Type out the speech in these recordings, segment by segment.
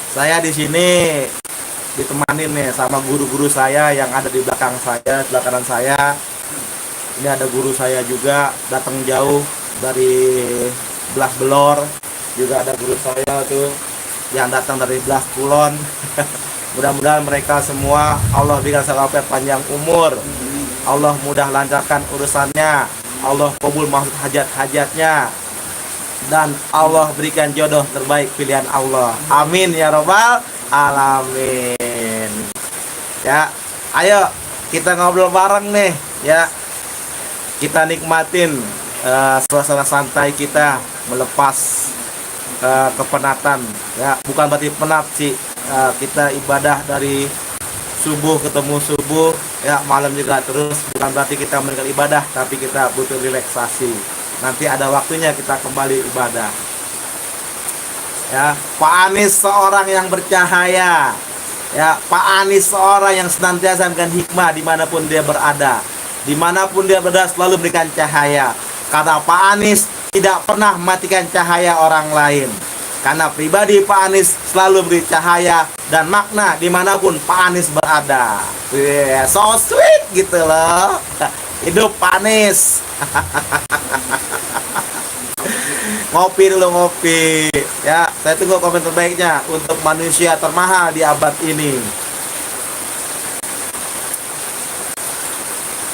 Saya di sini ditemanin nih sama guru-guru saya yang ada di belakang saya, sebelah kanan saya. Ini ada guru saya juga datang jauh dari belah Belor. Juga ada guru saya tuh yang datang dari belah Kulon. Mudah-mudahan mereka semua Allah berikan sampai panjang umur. Allah mudah lancarkan urusannya. Allah kabul maksud hajat-hajatnya. Dan Allah berikan jodoh terbaik pilihan Allah. Amin ya robbal alamin. Ya, ayo kita ngobrol bareng nih ya. Kita nikmatin suasana santai kita melepas kepenatan ya. Bukan berarti penat sih, kita ibadah dari subuh ketemu subuh ya, malam juga terus. Bukan berarti kita meninggal ibadah, tapi kita butuh relaksasi. Nanti ada waktunya kita kembali ibadah ya. Pak Anies seorang yang bercahaya ya. Pak Anies seorang yang senantiasa memberikan hikmah dimanapun dia berada. Dimanapun dia berada selalu memberikan cahaya. Karena Pak Anies tidak pernah mematikan cahaya orang lain. Karena pribadi Pak Anies selalu beri cahaya dan makna dimanapun Pak Anies berada. So sweet gitu loh. Hidup Pak Anies. Ngopi dulu, ngopi ya. Saya tunggu komen terbaiknya untuk manusia termahal di abad ini.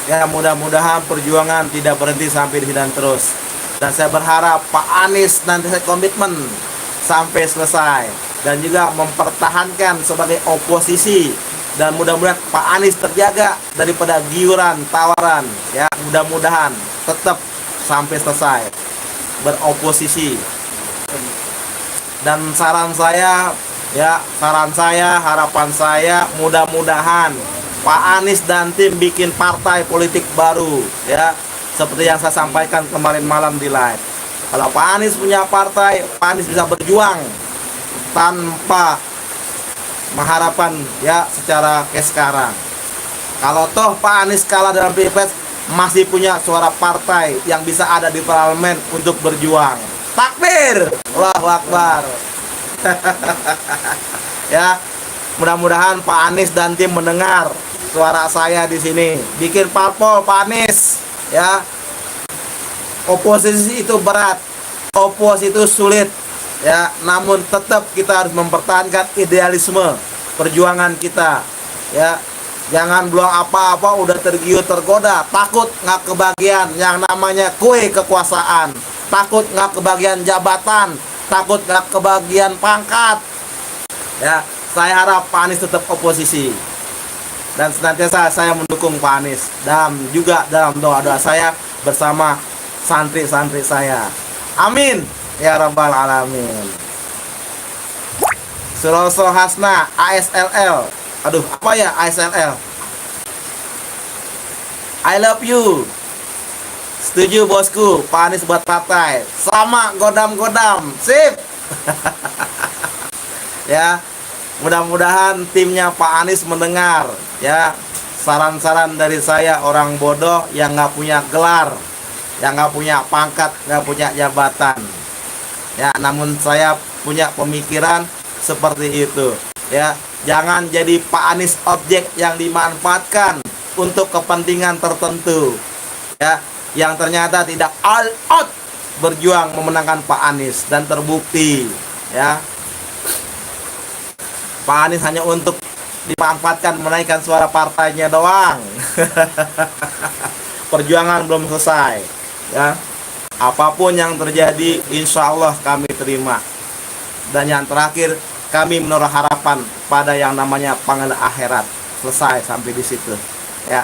Ya, mudah-mudahan perjuangan tidak berhenti sampai di sini terus. Dan saya berharap Pak Anies nanti komitmen sampai selesai dan juga mempertahankan sebagai oposisi. Dan mudah-mudahan Pak Anies terjaga daripada giuran tawaran ya. Mudah-mudahan tetap sampai selesai beroposisi. Dan saran saya ya, harapan saya mudah-mudahan Pak Anies dan tim bikin partai politik baru ya, seperti yang saya sampaikan kemarin malam di live. Kalau Pak Anies punya partai, Pak Anies bisa berjuang tanpa mengharapkan ya secara kayak sekarang. Kalau toh Pak Anies kalah dalam Pilpres, masih punya suara partai yang bisa ada di parlemen untuk berjuang. Takbir, Allahu Akbar. Ya, mudah-mudahan Pak Anies dan tim mendengar suara saya di sini. Bikin parpol Pak Anies ya. Oposisi itu berat, oposisi itu sulit ya, namun tetap kita harus mempertahankan idealisme perjuangan kita ya. Jangan belum apa-apa udah tergiur tergoda, takut nggak kebagian yang namanya kue kekuasaan, takut nggak kebagian jabatan, takut nggak kebagian pangkat ya. Saya harap Pak Anies tetap oposisi dan senantiasa saya mendukung Pak Anies, dan juga dalam doa-doa saya bersama santri-santri saya. Amin ya rabbal alamin. Suroso Hasna ASLL. Aduh, apa ya ASLL? I love you. Setuju bosku, Pak Anies buat partai. Sama godam-godam. Sip. Ya, mudah-mudahan timnya Pak Anies mendengar ya saran-saran dari saya, orang bodoh yang nggak punya gelar, yang nggak punya pangkat, nggak punya jabatan ya, namun saya punya pemikiran seperti itu ya. Jangan jadi Pak Anies objek yang dimanfaatkan untuk kepentingan tertentu ya, yang ternyata tidak all out berjuang memenangkan Pak Anies dan terbukti ya. Pak Anies hanya untuk dimanfaatkan menaikkan suara partainya doang. Perjuangan belum selesai ya. Apapun yang terjadi insya Allah kami terima. Dan yang terakhir, kami menaruh harapan pada yang namanya pengadilan akhirat. Selesai sampai di situ ya.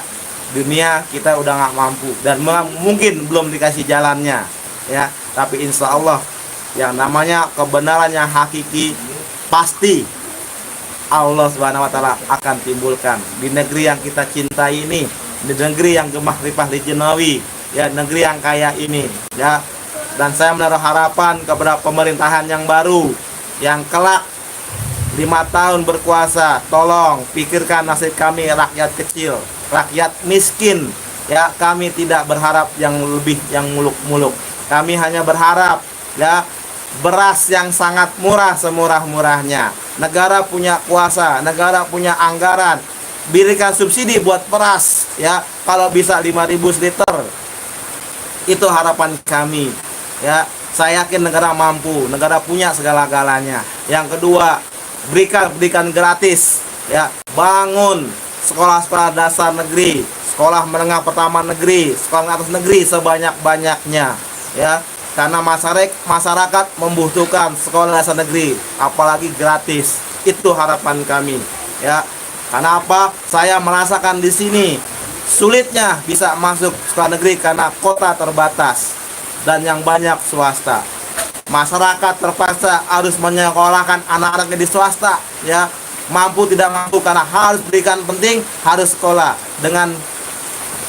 Dunia kita udah nggak mampu dan mungkin belum dikasih jalannya ya, tapi insya Allah yang namanya kebenaran yang hakiki pasti Allah Subhanahu wa taala akan timbulkan di negeri yang kita cintai ini, di negeri yang gemah ripah lijenawi ya, negeri yang kaya ini ya. Dan saya menaruh harapan kepada pemerintahan yang baru yang kelak 5 tahun berkuasa, tolong pikirkan nasib kami rakyat kecil, rakyat miskin ya. Kami tidak berharap yang lebih, yang muluk-muluk. Kami hanya berharap ya beras yang sangat murah, semurah-murahnya. Negara punya kuasa, negara punya anggaran, berikan subsidi buat beras ya, kalau bisa 5.000 liter. Itu harapan kami ya. Saya yakin negara mampu, negara punya segala-galanya. Yang kedua, berikan pendidikan gratis ya, bangun sekolah-sekolah dasar negeri, sekolah menengah pertama negeri, sekolah atas negeri sebanyak-banyaknya ya, karena masyarakat membutuhkan sekolah dasar negeri, apalagi gratis. Itu harapan kami ya. Karena apa? Saya merasakan di sini sulitnya bisa masuk sekolah negeri karena kota terbatas dan yang banyak swasta. Masyarakat terpaksa harus menyekolahkan anak-anaknya di swasta ya, mampu tidak mampu, karena harus berikan penting, harus sekolah dengan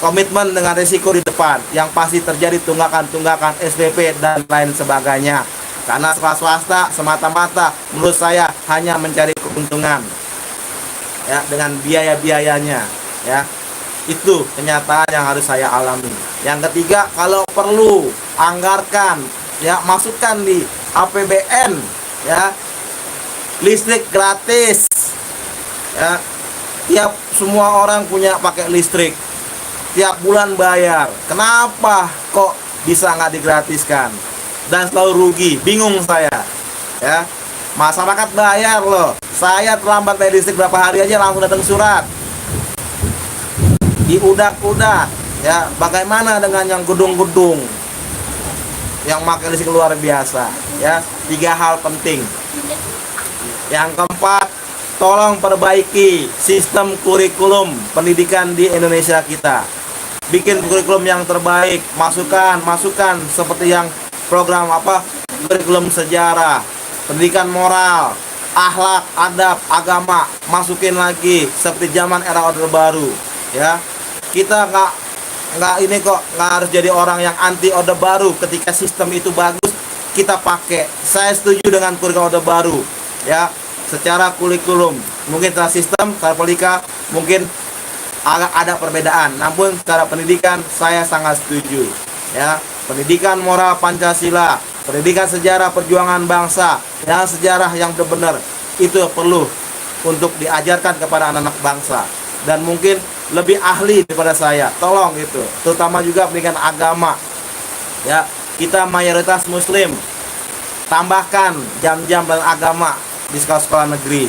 komitmen, dengan risiko di depan yang pasti terjadi tunggakan-tunggakan SPP dan lain sebagainya. Karena sekolah swasta semata-mata menurut saya hanya mencari keuntungan ya, dengan biaya-biayanya ya. Itu kenyataan yang harus saya alami. Yang ketiga, kalau perlu anggarkan ya, masukkan di APBN ya, listrik gratis ya. Tiap semua orang punya pakai listrik, tiap bulan bayar. Kenapa kok bisa nggak digratiskan dan selalu rugi? Bingung saya ya. Masyarakat bayar loh. Saya terlambat bayar listrik berapa hari aja langsung datang surat, diudak-udak ya. Bagaimana dengan yang gedung-gedung yang pakai listrik luar biasa ya? 3 hal penting. Yang keempat, tolong perbaiki sistem kurikulum pendidikan di Indonesia kita. Bikin kurikulum yang terbaik, masukan seperti yang program kurikulum sejarah, pendidikan moral, akhlak, adab, agama, masukin lagi seperti zaman era Orde Baru ya. Kita nggak ini kok, nggak harus jadi orang yang anti Orde Baru. Ketika sistem itu bagus, kita pakai. Saya setuju dengan kurikulum Orde Baru ya. Secara kurikulum mungkin secara sistem, secara politika mungkin agak ada perbedaan, namun secara pendidikan saya sangat setuju ya. Pendidikan moral Pancasila, pendidikan sejarah perjuangan bangsa, yang sejarah yang benar, itu perlu untuk diajarkan kepada anak-anak bangsa. Dan mungkin lebih ahli daripada saya, tolong itu, terutama juga pendidikan agama ya. Kita mayoritas muslim, tambahkan jam-jam dan agama di sekolah-sekolah negeri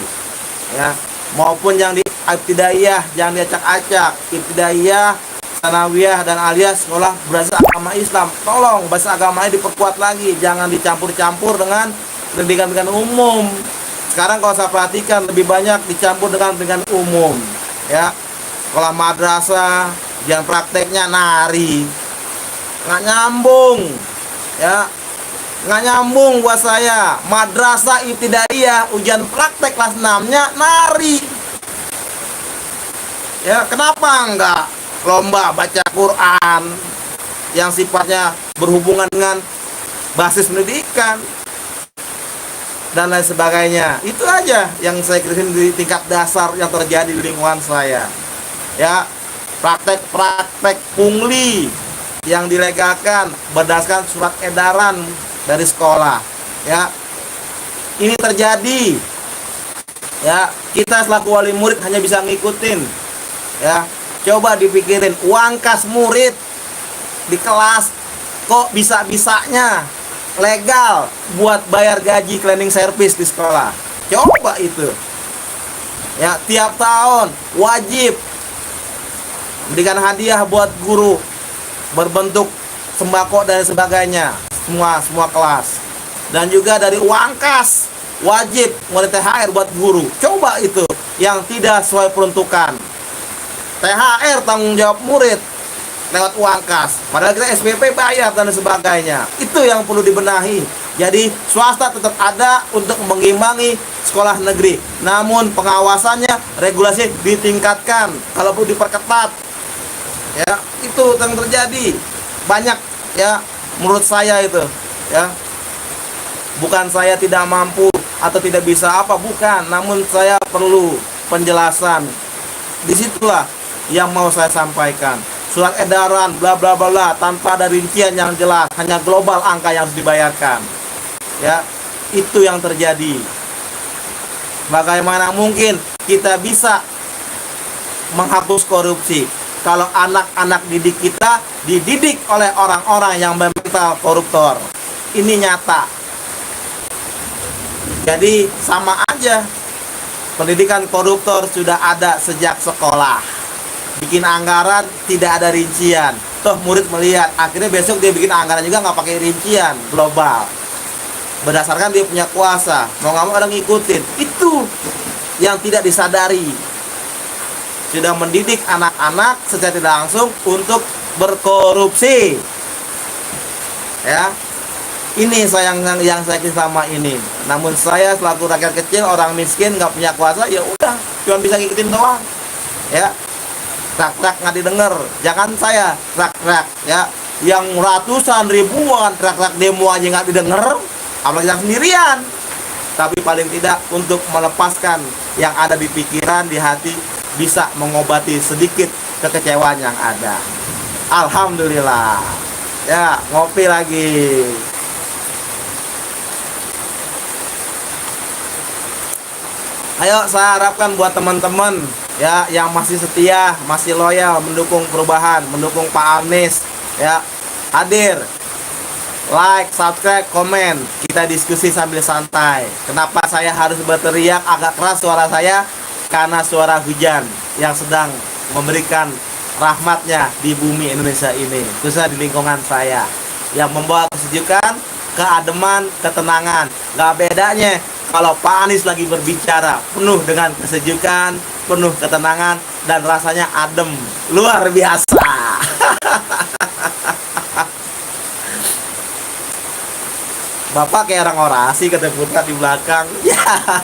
ya, maupun yang di ibtidaiyah, jangan diacak-acak. Ibtidaiyah, sanawiyah, dan alias sekolah berbasis agama Islam, tolong bahasa agamanya diperkuat lagi, jangan dicampur-campur dengan pendidikan umum. Sekarang kalau saya perhatikan lebih banyak dicampur dengan pendidikan umum ya. Sekolah madrasah, jangan prakteknya nari, nggak nyambung ya, nggak nyambung buat saya. Madrasah ibtidaiyah ujian praktek kelas 6-nya nari ya. Kenapa enggak lomba baca Quran yang sifatnya berhubungan dengan basis pendidikan dan lain sebagainya? Itu aja yang saya kritik di tingkat dasar yang terjadi di lingkungan saya ya. Praktek-praktek pungli yang dilegalkan berdasarkan surat edaran dari sekolah ya, ini terjadi ya. Kita selaku wali murid hanya bisa ngikutin ya. Coba dipikirin, uang kas murid di kelas kok bisa-bisanya legal buat bayar gaji cleaning service di sekolah. Coba itu ya. Tiap tahun wajib berikan hadiah buat guru berbentuk sembako dan sebagainya, semua kelas. Dan juga dari uang kas wajib mulai THR buat guru. Coba itu yang tidak sesuai peruntukan. THR tanggung jawab murid lewat uang kas, padahal kita SPP bayar dan sebagainya. Itu yang perlu dibenahi. Jadi swasta tetap ada untuk mengimbangi sekolah negeri, namun pengawasannya, regulasi ditingkatkan, kalau perlu diperketat ya. Itu yang terjadi banyak ya, menurut saya itu ya. Bukan saya tidak mampu atau tidak bisa apa, bukan, namun saya perlu penjelasan. Disitulah yang mau saya sampaikan. Surat edaran bla bla bla tanpa ada rincian yang jelas, hanya global angka yang harus dibayarkan Ya, itu yang terjadi. Bagaimana mungkin kita bisa menghapus korupsi kalau anak-anak didik kita dididik oleh orang-orang yang bermental koruptor? Ini nyata. Jadi sama aja, pendidikan koruptor sudah ada sejak sekolah. Bikin anggaran tidak ada rincian. Toh murid melihat, akhirnya besok dia bikin anggaran juga nggak pakai rincian global. Berdasarkan dia punya kuasa, mau nggak mau orang ngikutin. Itu yang tidak disadari. Sudah mendidik anak-anak secara tidak langsung untuk berkorupsi. Ya, ini yang saya sama ini. Namun saya selaku rakyat kecil, orang miskin, nggak punya kuasa, ya udah, cuma bisa ngikutin doang. Ya, rak-rak nggak didengar. Jangan saya rak-rak, ya, yang ratusan ribuan rak-rak demo aja nggak didengar, apalagi yang sendirian. Tapi paling tidak untuk melepaskan yang ada di pikiran, di hati, bisa mengobati sedikit kekecewaan yang ada. Alhamdulillah. Ya, ngopi lagi. Ayo, saya harapkan buat teman-teman ya yang masih setia, masih loyal mendukung perubahan, mendukung Pak Anies, ya, hadir, like, subscribe, komen, kita diskusi sambil santai. Kenapa saya harus berteriak agak keras suara saya? Karena suara hujan yang sedang memberikan rahmatnya di bumi Indonesia ini, khususnya di lingkungan saya, yang membawa kesejukan, keademan, ketenangan. Gak bedanya kalau Pak Anies lagi berbicara penuh dengan kesejukan, penuh ketenangan, dan rasanya adem, luar biasa. Bapak kayak orang orasi, kata Putra di belakang. Ya.